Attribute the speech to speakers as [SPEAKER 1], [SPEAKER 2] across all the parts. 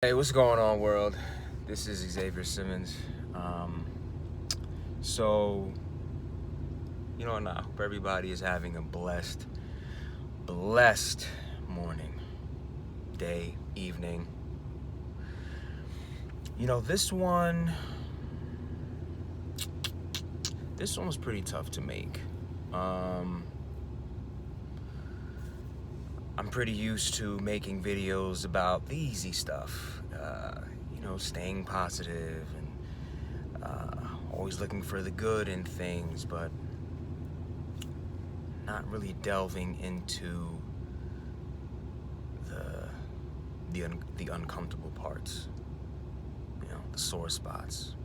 [SPEAKER 1] Hey, what's going on, world? This is Xavier Simmons. So, and I hope everybody is having a blessed morning, day, evening. This one was pretty tough to make. I'm pretty used to making videos about the easy stuff, staying positive and always looking for the good in things, but not really delving into the uncomfortable parts, the sore spots.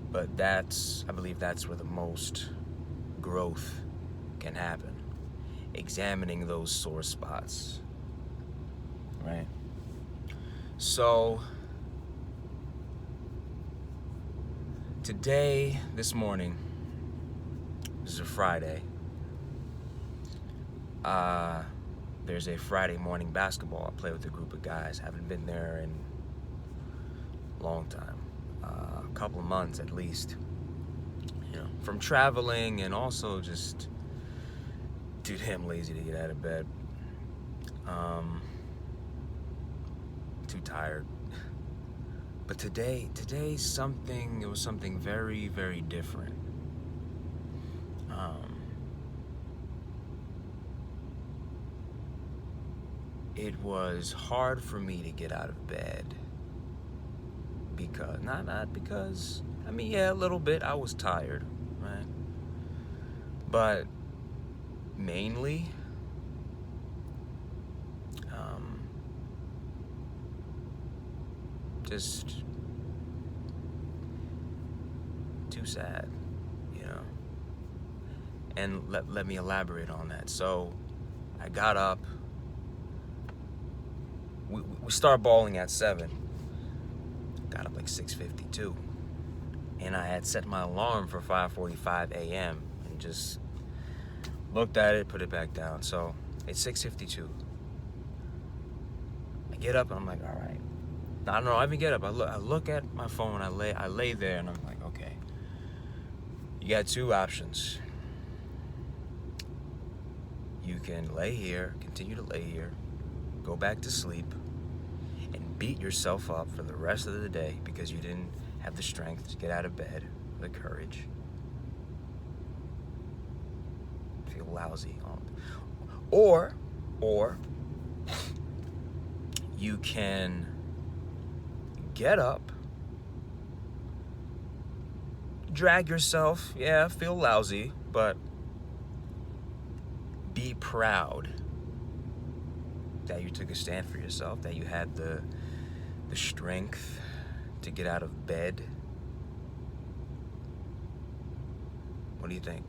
[SPEAKER 1] But I believe that's where the most growth can happen. Examining those sore spots, right? So this morning, this is a Friday. There's a Friday morning basketball. I play with a group of guys. Haven't been there in a long time, a couple of months at least. From traveling and also just too damn lazy to get out of bed. Too tired. But today it was something very, very different. It was hard for me to get out of bed because, not because, a little bit, I was tired, right? But mainly, just too sad, and let me elaborate on that. So I got up. We start bowling at 7. Got up like 6:52, and I had set my alarm for 5:45 a.m. and just looked at it, put it back down. So it's 6:52. I get up and I'm like, all right. I don't know. I even get up. I look at my phone. I lay there and I'm like, okay. You got two options. You can lay here, continue to lay here, go back to sleep, and beat yourself up for the rest of the day because you didn't have the strength to get out of bed, the courage. Feel lousy. Or you can get up, drag yourself, feel lousy, but be proud that you took a stand for yourself, that you had the strength to get out of bed. What do you think?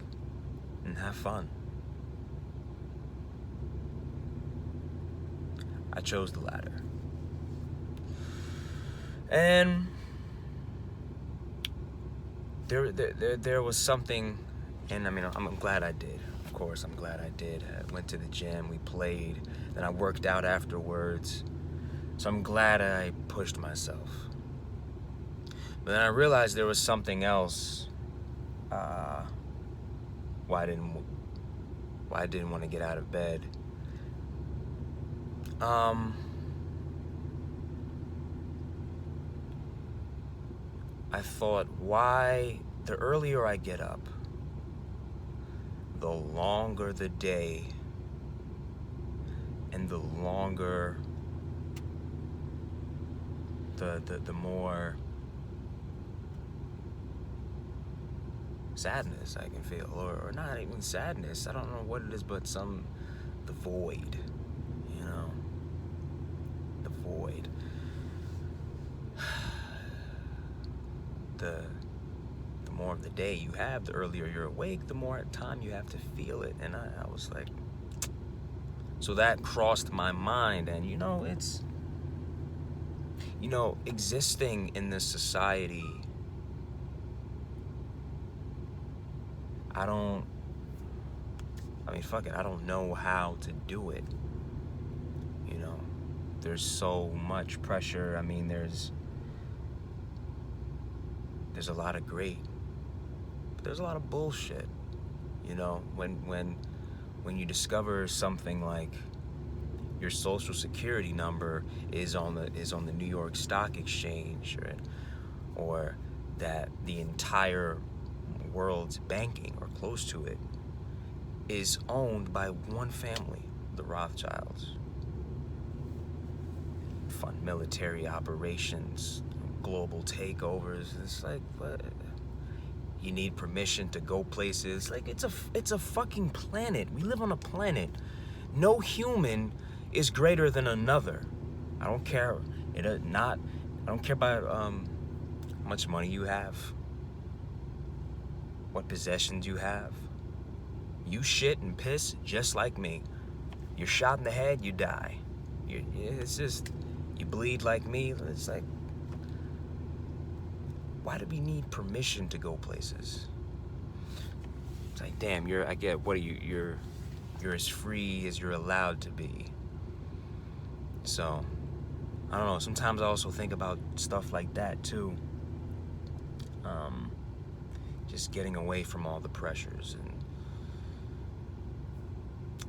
[SPEAKER 1] And have fun. I chose the latter. And there was something, and I'm glad I did. Of course, I'm glad I did. I went to the gym, we played, then I worked out afterwards. So I'm glad I pushed myself. But then I realized there was something else why I didn't want to get out of bed. I thought, why the earlier I get up, the longer the day and the longer the more sadness I can feel, or not even sadness, I don't know what it is, but the void, the void. The more of the day you have, the earlier you're awake, the more time you have to feel it. And I was like, so that crossed my mind. And it's existing in this society, fuck it, I don't know how to do it. there's so much pressure. I mean, there's a lot of great, but there's a lot of bullshit. You know, when you discover something like your social security number is on the New York Stock Exchange, right? Or that the entire world's banking or close to it is owned by one family, the Rothschilds. Fund military operations, global takeovers. It's like, what? You need permission to go places. Like, it's a fucking planet. We live on a planet. No human is greater than another. I don't care. I don't care about how much money you have, what possessions you have. You shit and piss just like me. You're shot in the head, you die. It's just, you bleed like me. It's like, why do we need permission to go places? It's like, damn, I get, what are you, you're as free as you're allowed to be. So, I don't know, sometimes I also think about stuff like that too. Just getting away from all the pressures. And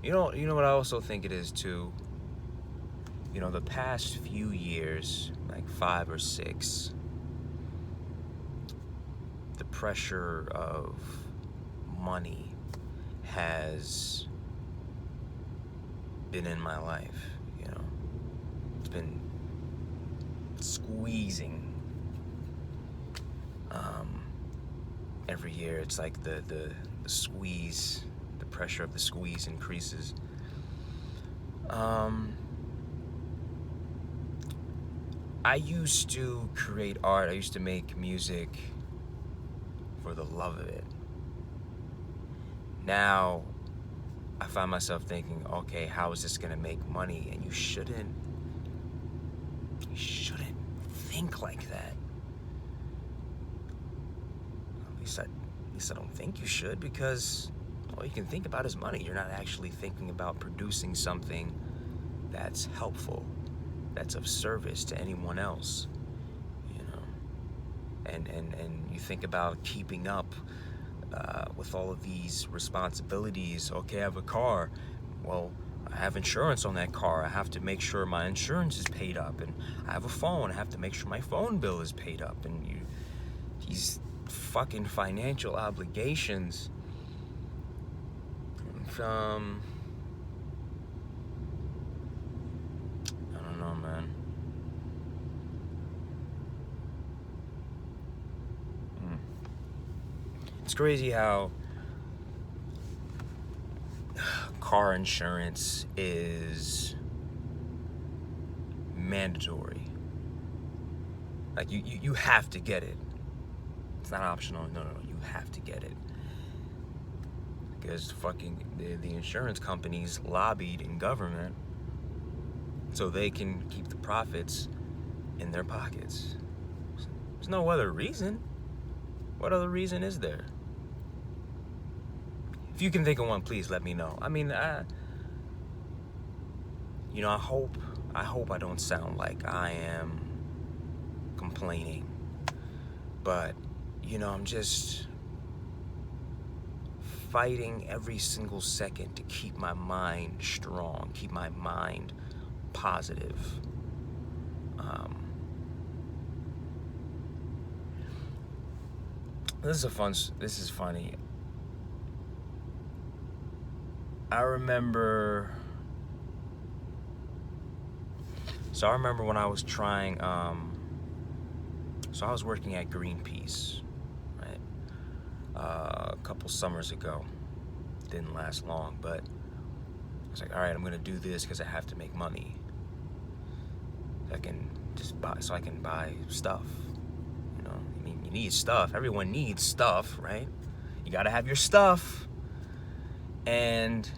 [SPEAKER 1] you know what I also think it is too? You know, the past few years, like 5 or 6, the pressure of money has been in my life, you know. It's been squeezing. Every year it's like the squeeze, the pressure of the squeeze increases. I used to create art. I used to make music for the love of it. Now, I find myself thinking, okay, how is this gonna make money? And you shouldn't think like that. At least I don't think you should, because all you can think about is money. You're not actually thinking about producing something that's helpful, that's of service to anyone else, you know. And you think about keeping up with all of these responsibilities. Okay, I have a car. Well, I have insurance on that car. I have to make sure my insurance is paid up. And I have a phone. I have to make sure my phone bill is paid up. And these fucking financial obligations. I don't know, man. It's crazy how car insurance is mandatory. Like, you have to get it. It's not optional. No, you have to get it. Because fucking the insurance companies lobbied in government so they can keep the profits in their pockets. There's no other reason. What other reason is there? If you can think of one, please let me know. I mean, I hope I don't sound like I am complaining. But, I'm just fighting every single second to keep my mind strong, keep my mind positive. This is funny. I remember when I was trying, so I was working at Greenpeace, right? A couple summers ago. Didn't last long, but I was like, all right, I'm gonna do this because I have to make money. I can buy stuff. I mean, you need stuff. Everyone needs stuff, right? You gotta have your stuff. And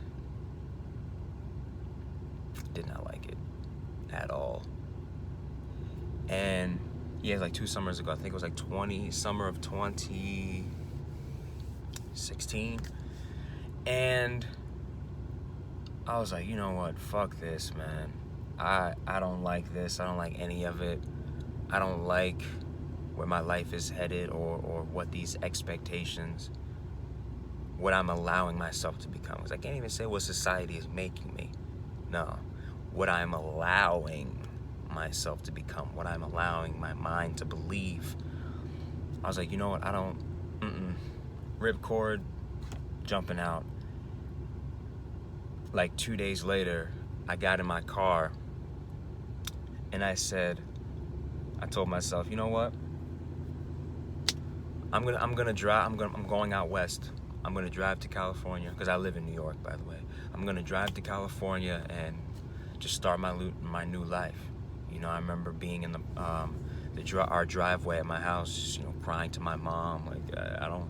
[SPEAKER 1] did not like it at all. And yeah, like 2 summers ago, I think it was like summer of 2016. And I was like, you know what, fuck this, man. I don't like this. I don't like any of it. I don't like where my life is headed, or what these expectations, what I'm allowing myself to become. Because I can't even say what society is making me. No, what I'm allowing myself to become, what I'm allowing my mind to believe. I was like, you know what, I don't, ripcord, jumping out. Like 2 days later, I got in my car and I told myself, you know what? I'm going out west. I'm gonna drive to California, because I live in New York, by the way. I'm gonna drive to California and just start my new life. You know, I remember being in our driveway at my house, you know, crying to my mom, like, I don't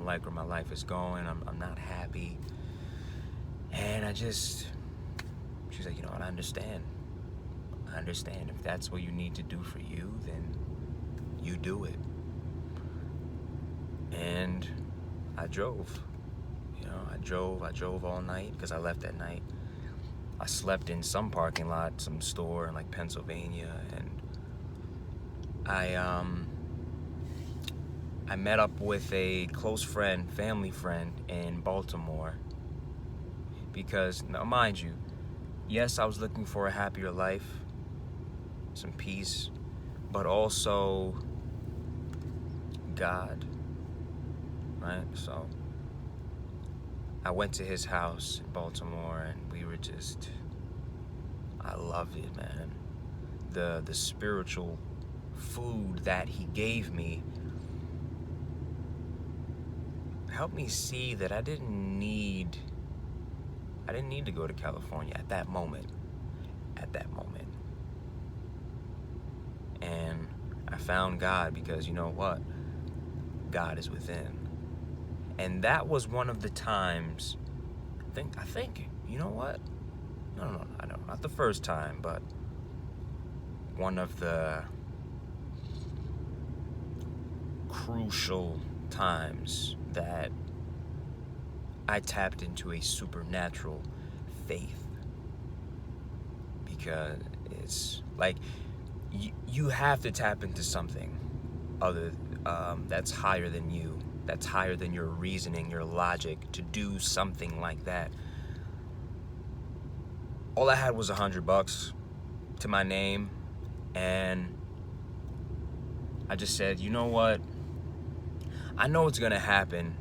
[SPEAKER 1] like where my life is going. I'm not happy. And she's like, you know what, I understand. If that's what you need to do for you, then you do it. And I drove. You know, I drove all night, because I left at night. I slept in some parking lot, some store in like Pennsylvania, and I met up with a close friend, family friend in Baltimore, because, now mind you, yes, I was looking for a happier life, some peace, but also God, right? So I went to his house in Baltimore, and we were I loved it, man. The spiritual food that he gave me helped me see that I didn't need to go to California at that moment. And I found God, because you know what? God is within. And that was one of the times, I think, you know what? No, I know, not the first time, but one of the crucial times that I tapped into a supernatural faith. Because it's like, you have to tap into something other that's higher than you, that's higher than your reasoning, your logic, to do something like that. All I had was $100 to my name, and I just said, you know what? I know what's gonna happen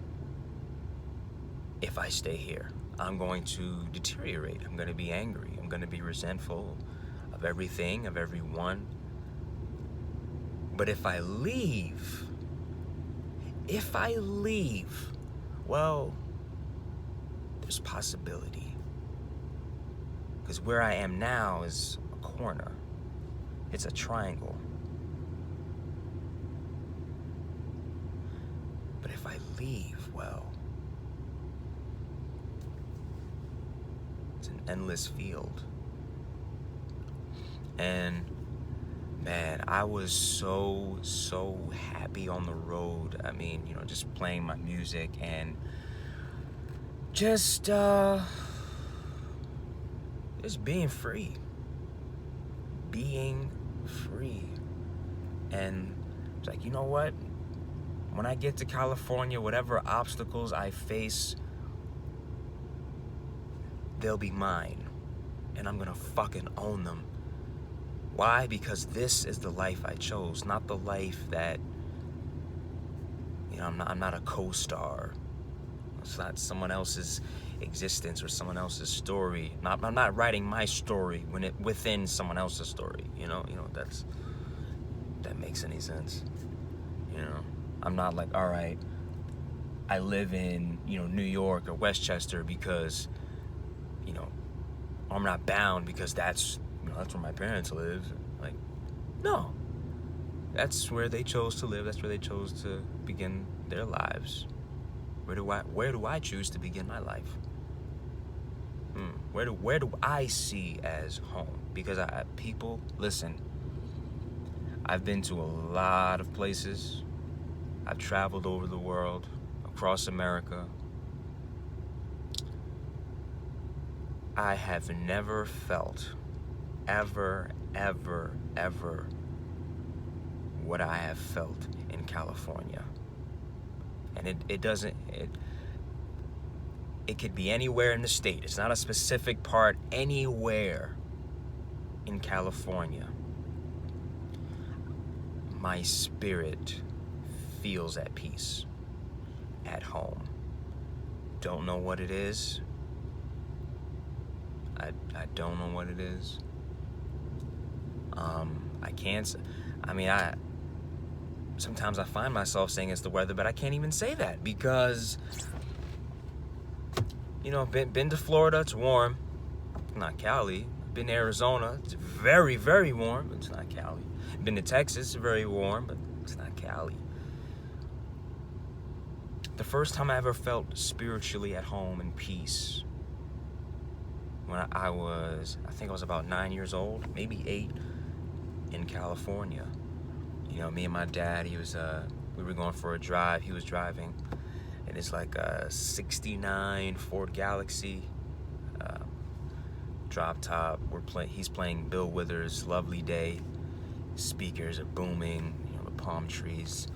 [SPEAKER 1] if I stay here. I'm going to deteriorate. I'm gonna be angry. I'm gonna be resentful of everything, of everyone. But if I leave, well, there's possibility. Because where I am now is a corner. It's a triangle. But if I leave, well, it's an endless field. And man, I was so happy on the road. I mean, you know, just playing my music and just being free. And it's like, you know what? When I get to California, whatever obstacles I face, they'll be mine. And I'm gonna fucking own them. Why? Because this is the life I chose, not the life that, you know, I'm not a co-star. It's not someone else's existence or someone else's story. I'm not writing my story within someone else's story. You know, that makes any sense. You know, I'm not like, all right, I live in, you know, New York or Westchester because, you know, I'm not bound because that's where my parents live. Like, no, that's where they chose to live. That's where they chose to begin their lives. Where do I choose to begin my life? Where do I see as home? Because people, listen, I've been to a lot of places. I've traveled over the world, across America. I have never felt ever, ever, ever what I have felt in California. And it could be anywhere in the state. It's not a specific part, anywhere in California. My spirit feels at peace, at home. Don't know what it is. I don't know what it is. Sometimes I find myself saying it's the weather, but I can't even say that because, been to Florida, it's warm, not Cali. Been to Arizona, it's very, very warm, but it's not Cali. Been to Texas, very warm, but it's not Cali. The first time I ever felt spiritually at home and peace, when I think I was about 9 years old, maybe 8, in California. Me and my dad, we were going for a drive. He was driving, and it's like a '69 Ford Galaxy, drop top. He's playing Bill Withers' "Lovely Day." Speakers are booming, the palm trees,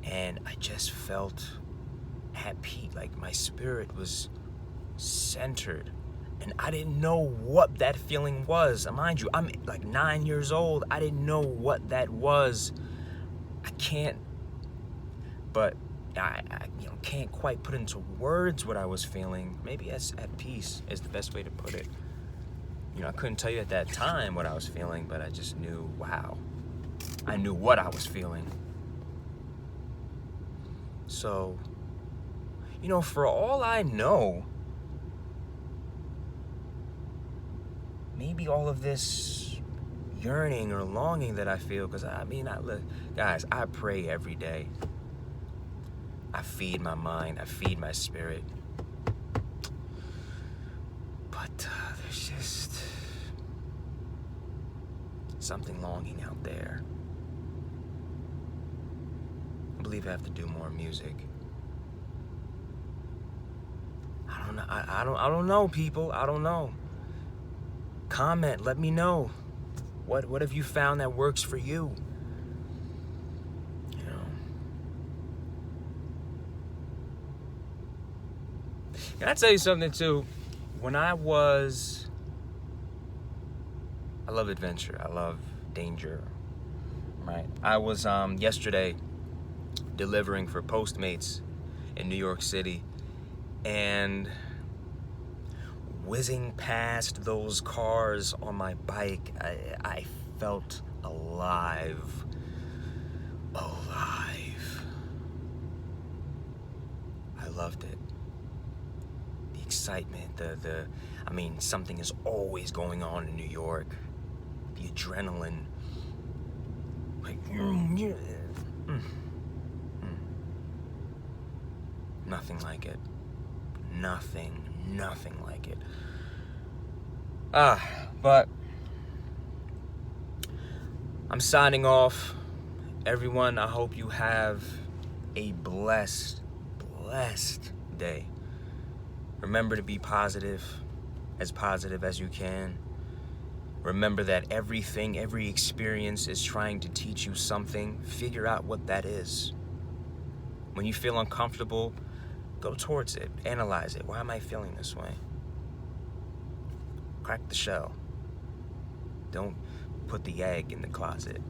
[SPEAKER 1] and I just felt happy. Like my spirit was centered. And I didn't know what that feeling was. Mind you, I'm like 9 years old. I didn't know what that was. I can't quite put into words what I was feeling. Maybe at peace is the best way to put it. I couldn't tell you at that time what I was feeling, but I just knew, wow. I knew what I was feeling. So, for all I know, maybe all of this yearning or longing that I feel, because guys, I pray every day. I feed my mind, I feed my spirit. But there's just something longing out there. I believe I have to do more music. I don't know. I don't know, people. I don't know. Comment, let me know. What have you found that works for you? Can I tell you something too? I love adventure. I love danger. Right? I was yesterday delivering for Postmates in New York City, and whizzing past those cars on my bike, I felt alive. I loved it. The excitement, something is always going on in New York. The adrenaline. Nothing like it. Nothing like it. But I'm signing off. Everyone, I hope you have a blessed day. Remember to be positive as you can. Remember that every experience is trying to teach you something. Figure out what that is. When you feel uncomfortable, go towards it. Analyze it. Why am I feeling this way? Crack the shell. Don't put the egg in the closet.